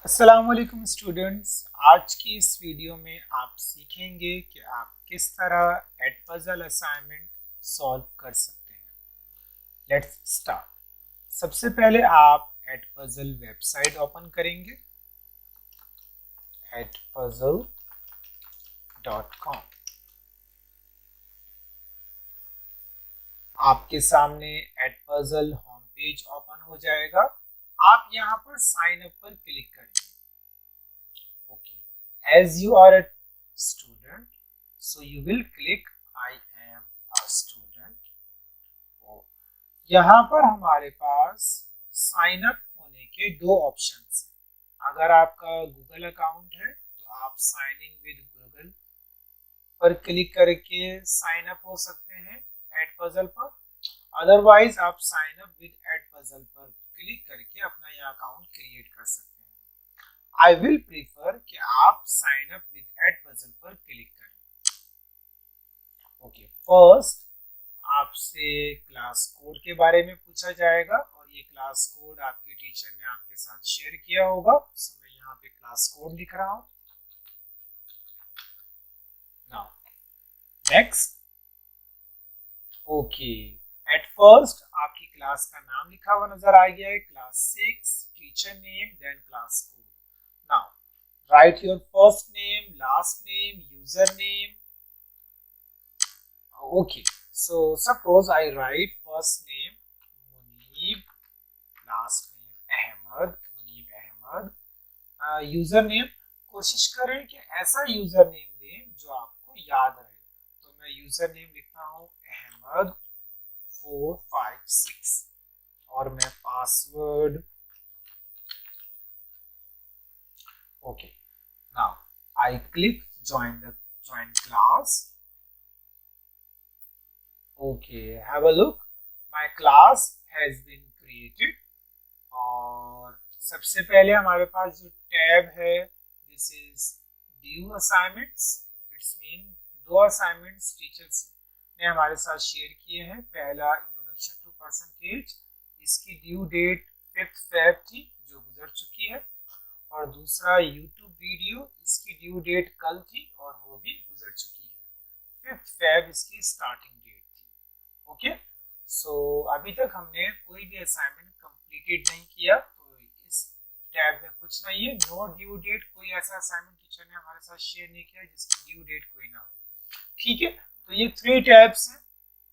अस्सलाम वालेकुम स्टूडेंट्स। आज की इस वीडियो में आप सीखेंगे कि आप किस तरह एडपजल असाइनमेंट सॉल्व कर सकते हैं। Let's start. सबसे पहले आप एडपजल वेबसाइट ओपन करेंगे, edpuzzle.com। आपके सामने एडपजल होम पेज ओपन हो जाएगा। आप यहाँ पर साइन अप पर क्लिक करेंगे। As you are a student, so you will click I am a student। यहाँ पर हमारे पास साइन अप होने के दो ऑप्शंस हैं। अगर आपका गूगल अकाउंट है तो आप साइन इन विद गूगल पर क्लिक करके साइन अप हो सकते हैं एडपजल पर। अदरवाइज आप साइन अप विद एडपजल पर क्लिक करके अपना यह अकाउंट क्रिएट कर सकते हैं। आई विल प्रीफर कि आप साइन अप विद एडपजल पर क्लिक करें। ओके, फर्स्ट आपसे क्लास कोड के बारे में पूछा जाएगा और ये क्लास कोड आपके टीचर ने आपके साथ शेयर किया होगा। सो मैं यहाँ पे क्लास कोड लिख रहा हूँ। Now next. Okay, at first आपकी क्लास का नाम लिखा हुआ नजर आ गया है, class 6, teacher name, then class code. Now, write your first name, last name, username. Okay, so suppose I write first name Munib, last name Ahmed, Munib Ahmed. Username कोशिश करें कि ऐसा यूजर नेम दें जो आपको याद रहे। तो मैं यूजर नेम लिखता हूँ अहमद 456 और मैं password. Okay, now I click join class. Okay, have a look. My class has been created. और सबसे पहले हमारे पास जो टैब है, this is due assignments. It's mean दो assignments टीचर्स ने हमारे साथ शेयर किए हैं। पहला इंट्रोडक्शन टू परसेंटेज, इसकी ड्यू डेट 5 फेब थी जो गुजर चुकी है, और दूसरा यूट्यूब वीडियो, इसकी ड्यू डेट कल थी और वो भी गुजर चुकी है। 5 फेब इसकी स्टार्टिंग डेट थी। ओके, सो अभी तक हमने कोई भी असाइनमेंट कंप्लीटेड नहीं किया, तो इस टैब में कुछ नहीं है। नो ड्यू डेट, कोई ऐसा असाइनमेंट टीचर ने हमारे साथ शेयर नहीं किया जिसकी ड्यू डेट कोई ना हो। ठीक है, तो ये 3 टैब्स हैं।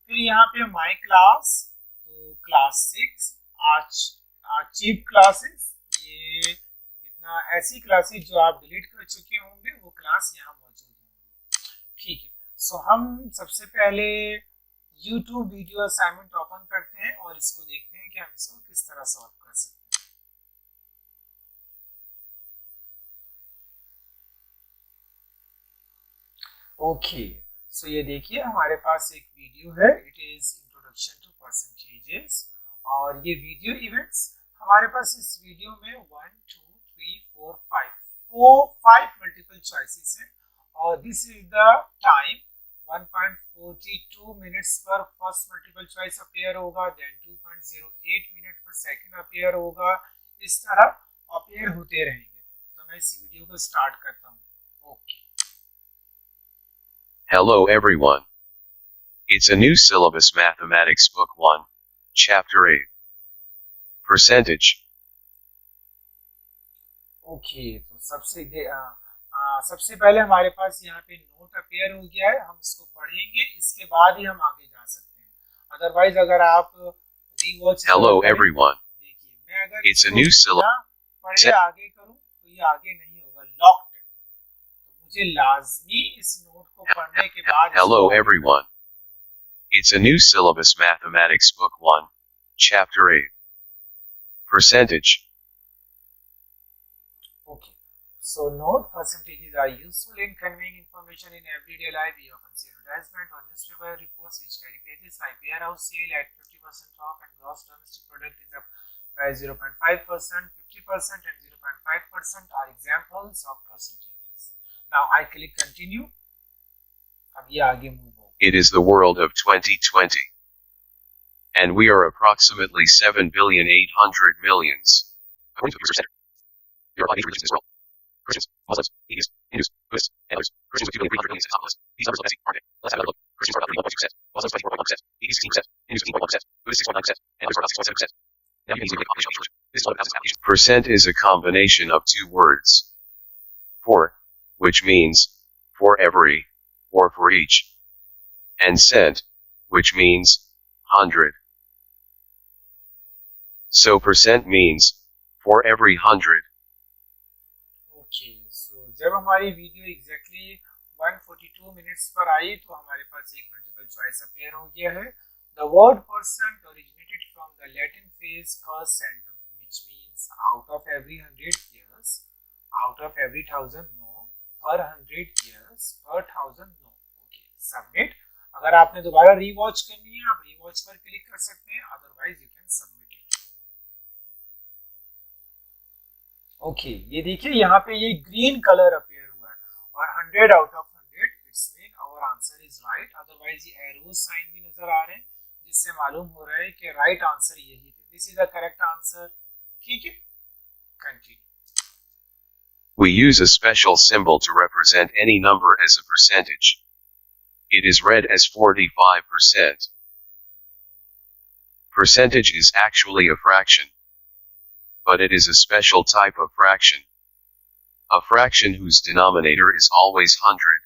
फिर यहाँ पे माई क्लास, तो क्लास 6 चीप क्लासेस, ये ऐसी क्लासेस जो आप डिलीट कर चुके होंगे वो क्लास यहाँ मौजूद होंगी। ठीक है, सो हम सबसे पहले YouTube वीडियो असाइनमेंट ओपन करते हैं और इसको देखते हैं कि हम इसको किस तरह सॉल्व कर सकते हैं। ओके, सो ये देखिए हमारे पास एक वीडियो है, it is introduction to percentages, और ये वीडियो इवेंट्स हमारे पास इस वीडियो में 1 2 3 4 5 मल्टीपल चॉइसेस हैं, और this is the time 1.42 minutes पर फर्स्ट मल्टीपल चॉइस अपीयर होगा, देन 2.08 मिनट पर सेकंड अपीयर होगा। इस तरह अपीयर होते रहेंगे। तो मैं इस वीडियो को स्टार्ट करता हूँ। Okay, Hello everyone. It's a new syllabus Mathematics Book 1, Chapter 8. Percentage. Okay, तो सबसे पहले हमारे पास यहाँ पे नोट अपीयर हो गया है, हम इसको पढ़ेंगे, इसके बाद ही हम आगे जा सकते हैं। अदरवाइज अगर आप रीवॉच Hello everyone. देखिए, मैं अगर It's a new syllabus. पढ़े आगे करूँ तो ये आगे नहीं होगा, लॉक्ड है। तो मुझे लाजमी इस नोट को पढ़ने के बाद Hello everyone. It's a new syllabus Mathematics Book 1, Chapter 8. Percentage. Okay, so note percentages are useful in conveying information in everyday life. We often see advertisement on newspaper reports which carry pages like warehouse sale at 50% off and gross domestic product is up by 0.5%, 50% and 0.5% are examples of percentages. Now I click continue. अब ये आगे move होगा। It is the world of 2020. And we are approximately 7,800,000,000. According to the research center. are by major religions in this world. Christians, Muslims, atheists, Hindus, Buddhists, and others. Christians with 2,300 million is top list. These numbers look messy, aren't they? Let's have another look. Christians are about 31.2%, Muslims 24.1%, atheists 16%, Hindus 15.1%, Buddhists 6.9%, and others are about 6.7%. Now you can easily make a combination of each religion. This is one of thousands of applications. Percent is a combination of two words. For, which means for every, or for each, and cent, which means 100. So percent means for every 100. Okay, so जब हमारी video exactly 142 minutes पर आई तो हमारे पास एक multiple choice appear हो गया है. The word percent originated from the Latin phrase percentum, which means out of every 100 years, out of every 1000 no, per 100 years, per 1000 no. Okay, submit. अगर आपने दोबारा रीवॉच करनी है आप रीवॉच पर क्लिक कर सकते हैं, otherwise you can submit it. Okay, ये देखिए यहाँ पे ये ग्रीन कलर अपीयर हुआ है और 100 out of 100 it's mean our answer is right. Otherwise ये एरो साइन भी नजर आ रहे हैं जिससे मालूम हो रहा है कि राइट आंसर यही थे. This is the correct answer. ठीक है, continue. We use a special symbol to represent any number as a percentage. It is read as 45%. Percentage is actually a fraction, but it is a special type of fraction. A fraction whose denominator is always 100.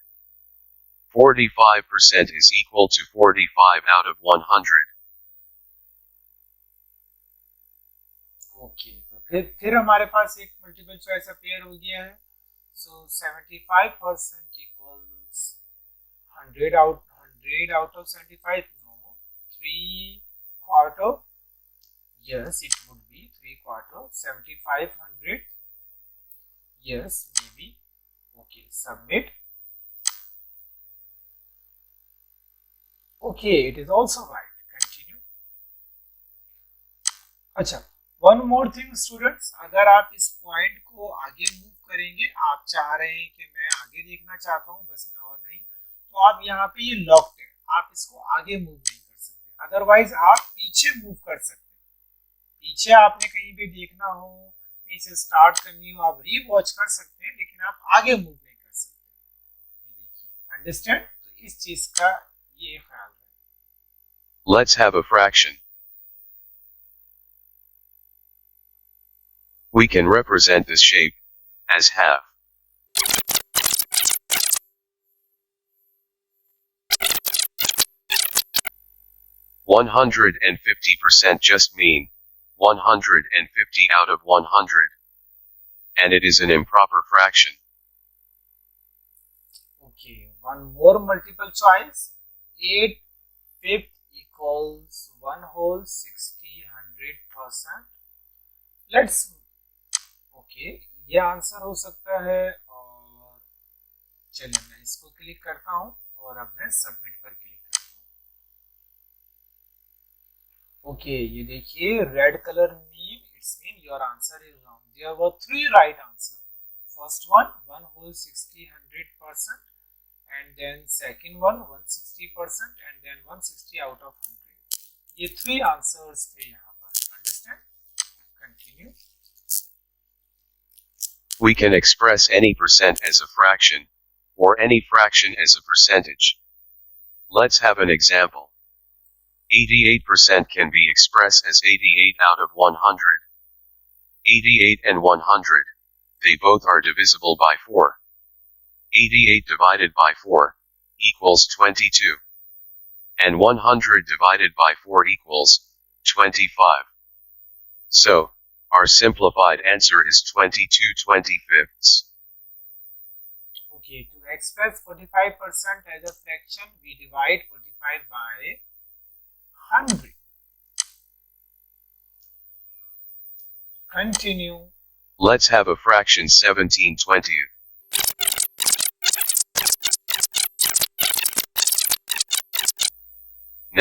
45% is equal to 45 out of 100. Okay, तो फिर हमारे पास एक multiple choice appear हो गया है. So 75% equals 100 out of 75. No, 3/4. Yes, it would be 3/4. 75/100. Yes, maybe. Okay, submit. Okay, it is also right. Continue. अच्छा, one more thing students, अगर आप इस पॉइंट को आगे मूव करेंगे, आप चाह रहे हैं कि मैं आगे देखना चाहता हूं बस मैं और नहीं, तो आप यहाँ पे ये लॉक्ड है, आप इसको आगे मूव नहीं कर सकते. अदरवाइज आप पीछे मूव कर सकते हैं. पीछे आपने कहीं पे देखना हो, कहीं से स्टार्ट करनी हो, आप रीवॉच कर सकते हैं, लेकिन आप आगे मूव नहीं कर सकते. ये देखिए, अंडरस्टैंड? तो इस चीज का ये ख्याल है. Let's have a fraction. We can represent this shape as half. %150% just mean 150 out of 100, and it is an improper fraction. Okay, one more multiple choice. 8/5 equals 1 whole 60 100%. Let's okay, ये answer हो सकता है. और चलिए मैं इसको click करता हूं और अब मैं सबमिट पर क्लिक करता हूं. ओके, ये देखिए red colour mean it's mean your answer is wrong. There were 3 right answer. First one 1 whole 60 100%, and then second one 160%, and then 160 out of 100. ये 3 आंसर्स थे यहाँ पर. Understand? Continue. We can express any percent as a fraction, or any fraction as a percentage. Let's have an example. 88% can be expressed as 88 out of 100. 88 and 100, they both are divisible by 4. 88 divided by 4 equals 22. And 100 divided by 4 equals 25. So, our simplified answer is 22/25. Okay, to express 45% as a fraction, we divide 45 by 100. Continue. Let's have a fraction 17/20.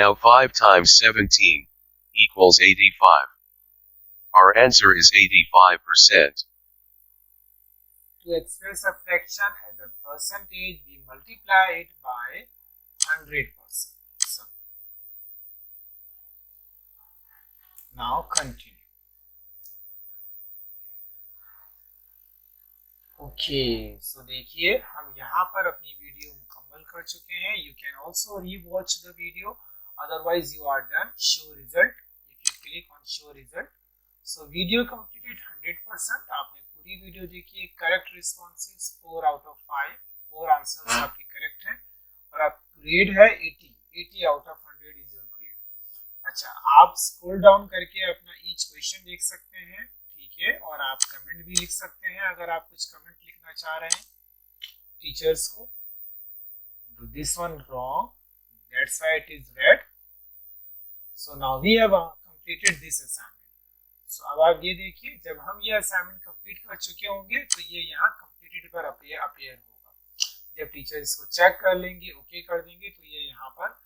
Now 5 times 17 equals 85. Our answer is 85%. To express a fraction as a percentage, we multiply it by 100%. So, now continue. Okay, सो देखिए हम यहाँ पर अपनी video मुकम्मल कर चुके हैं. You can also rewatch the video, otherwise you are done. Show result, if you click on show result. So video completed 100%. आपने पूरी वीडियो देखी. Correct responses 4 out of 5, 4 answers आपके करेक्ट हैं और आप ग्रेड है 80, 80 out of 100 is your grade. अच्छा, आप स्क्रॉल डाउन करके अपना ईच क्वेश्चन देख सकते हैं, ठीक है, और आप कमेंट भी लिख सकते हैं अगर आप कुछ कमेंट लिखना चाह रहे हैं टीचर्स को. Do this one wrong, that's why it is red. So now we have completed this assignment. So अब आप ये देखिए, जब हम ये असाइनमेंट कंप्लीट कर चुके होंगे तो ये यहाँ कंप्लीटेड पर अपीयर होगा. जब टीचर इसको चेक कर लेंगे, ओके कर देंगे, तो ये यहाँ पर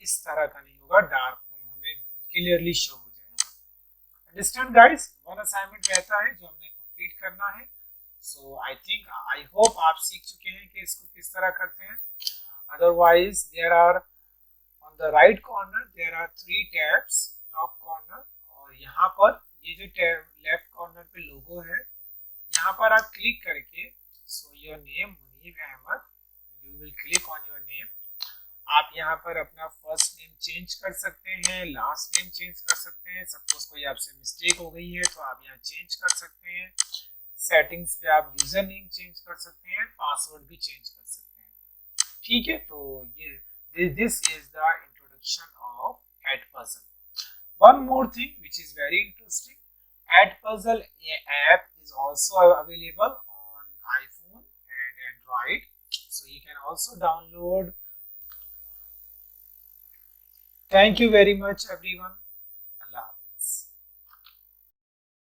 इस तरह का नहीं होगा, डार्क हमें क्लियरली शो हो जाएगा. Understand guys? वन असाइनमेंट रहता है जो हमने कंप्लीट करना है. सो आई होप आप सीख चुके हैं कि इसको किस तरह करते हैं. Otherwise, there are on the right corner there are 3 tabs, top corner, और यहाँ पर ये जो टैब लेफ्ट कॉर्नर पे लोगो है, यहाँ पर आप क्लिक करके so your name Munib Ahmad, you will click on your name. आप यहाँ पर अपना फर्स्ट नेम चेंज कर सकते हैं, लास्ट नेम चेंज कर सकते हैं. सपोज कोई आपसे मिस्टेक हो गई है तो आप यहाँ चेंज कर सकते हैं. सेटिंग्स पे आप यूजर नेम चेंज कर सकते हैं, पासवर्ड भी चेंज कर सकते हैं, ठीक है. तो ये this is the introduction of Edpuzzle. One more thing which is very interesting, Edpuzzle app is also available on iPhone and Android, so you can also download. Thank you very much everyone.